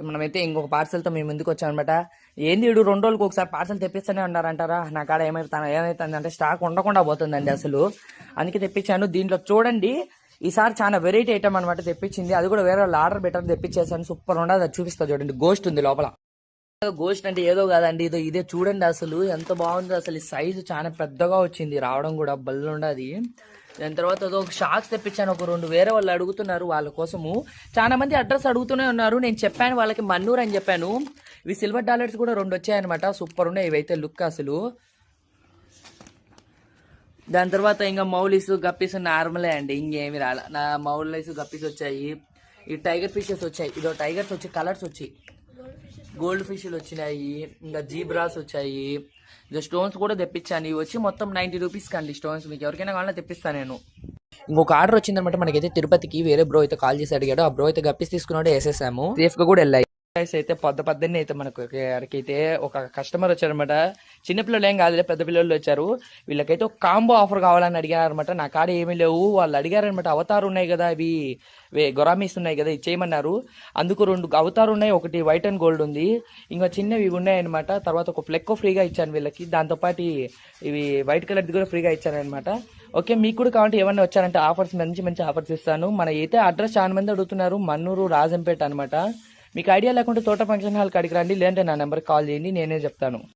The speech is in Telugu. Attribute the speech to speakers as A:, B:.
A: మనమైతే ఇంకొక పార్సల్తో మేము ముందుకు వచ్చాం అనమాట. ఏంది వీడు 2 రోజులకు ఒకసారి పార్సల్ తెప్పిస్తూనే ఉన్నారంటారా? నా కాడ ఏమైతుందంటే స్టాక్ ఉండకుండా పోతుందండి అసలు. అందుకే తెప్పించాను. దీంట్లో చూడండి ఈసారి చాలా వెరైటీ ఐటమ్ అనమాట తెప్పించింది. అది కూడా వేరే వాళ్ళు ఆర్డర్ పెట్టారు, తెప్పించేసాను. సూపర్ ఉండదు, అది చూపిస్తా చూడండి. గోస్ట్ ఉంది లోపల. గోస్ట్ అంటే ఏదో కాదండి, ఇదే చూడండి అసలు ఎంత బాగుంది. అసలు ఈ సైజు చాలా పెద్దగా వచ్చింది, రావడం కూడా బల్లు ఉండదు. దాని తర్వాత ఒక షాక్స్ తెప్పించాను. ఒక 2 వేరే వాళ్ళు అడుగుతున్నారు, వాళ్ళ కోసము చాలా మంది అడ్రస్ అడుగుతూనే ఉన్నారు. నేను చెప్పాను వాళ్ళకి మన్నూరు అని చెప్పాను. ఇవి సిల్వర్ డాలర్స్ కూడా 2 వచ్చాయన్నమాట. సూపర్ ఉన్నాయి ఇవైతే లుక్ అసలు. దాని తర్వాత ఇంకా మౌలీస్ గప్పీస్ నార్మలే అండి, ఇంకేమి రాలే. నా మౌలీస్ గప్పీస్ వచ్చాయి. ఈ టైగర్ ఫిషెస్ వచ్చాయి. ఇదో టైగర్స్ వచ్చి కలర్స్ వచ్చి గోల్డ్ ఫిష్లు వచ్చినాయి. ఇంకా జీబ్రాస్ వచ్చాయి. ఇంకా స్టోన్స్ కూడా తెప్పించాను. ఇవి వచ్చి మొత్తం 90 రూపీస్ కండి స్టోన్స్. మీకు ఎవరికైనా కావాలన్నా తెప్పిస్తాను నేను. ఇంకొక ఆర్డర్ వచ్చిందనమాట మనకైతే తిరుపతికి. వేరే బ్రో అయితే కాల్ చేసి అడిగాడు. ఆ బ్రో అయితే గప్పిస్ తీసుకున్నాడు, వేసేసాము. సేఫ్ గా కూడా వెళ్ళాయి. అయితే పొద్దున్నే అయితే మనకు అక్కడికైతే ఒక కస్టమర్ వచ్చారనమాట. చిన్నపిల్లలు ఏం కాదులే, పెద్ద పిల్లలు వచ్చారు. వీళ్ళకైతే ఒక కాంబో ఆఫర్ కావాలని అడిగారనమాట. నా కాడ ఏమీ లేవు. వాళ్ళు అడిగారనమాట. అవతారు ఉన్నాయి కదా, ఇవి గొరామీస్ ఉన్నాయి కదా, ఇచ్చేయమన్నారు. అందుకు 2 అవతారు ఉన్నాయి, ఒకటి వైట్ అండ్ గోల్డ్ ఉంది, ఇంకా చిన్నవి ఇవి ఉన్నాయన్నమాట. తర్వాత ఒక ఫ్లెక్కో ఫ్రీగా ఇచ్చాను వీళ్ళకి. దాంతోపాటు ఇవి వైట్ కలర్ది కూడా ఫ్రీగా ఇచ్చానమాట. ఓకే, మీకు కూడా కావాలంటే ఏమన్నా వచ్చారంటే ఆఫర్స్, మంచి ఆఫర్స్ ఇస్తాను. మన అయితే అడ్రస్ చాలా మంది అడుగుతున్నారు, మన్నూరు రాజంపేట అనమాట. మీకు ఐడియా లేకుంటే తోట ఫంక్షన్ హాల్కి అడిగి రండి, లేదంటే నా నెంబర్కి కాల్ చేయండి, నేనే చెప్తాను.